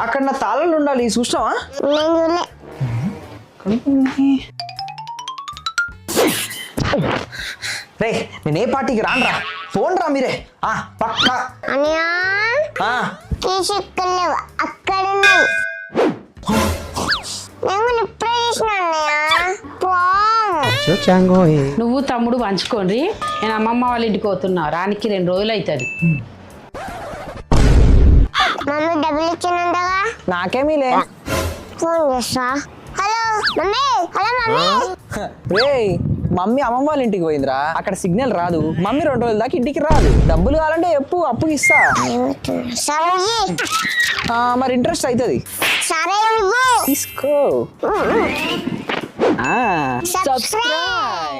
అక్కడ నా తాళాలు ఉండాలి చూసినావా? రే నేను ఏ పార్టీకి రానరా, ఫోన్ రా మీరే. పక్కా అక్కడ నువ్వు తమ్ముడు పంచుకోండి. నేను అమ్మమ్మ వాళ్ళ ఇంటికి పోతున్నా, రానికి 2 రోజులు అవుతుంది. మమ్మీ డబ్బులు ఇచ్చినంతగా నాకేమీలే. ఫోన్ చేస్తా. Hello mummy. Hello mummy. రే మమ్మీ అమ్మమ్మ వాళ్ళ ఇంటికి పోయిందిరా, అక్కడ సిగ్నల్ రాదు. మమ్మీ 2 రోజుల దాకా ఇంటికి రాదు. డబ్బులు కావాలంటే అప్పుకి ఇస్తా. మరి ఇంట్రెస్ట్ అవుతుంది. సరే తీసుకో. సబ్స్క్రైబ్.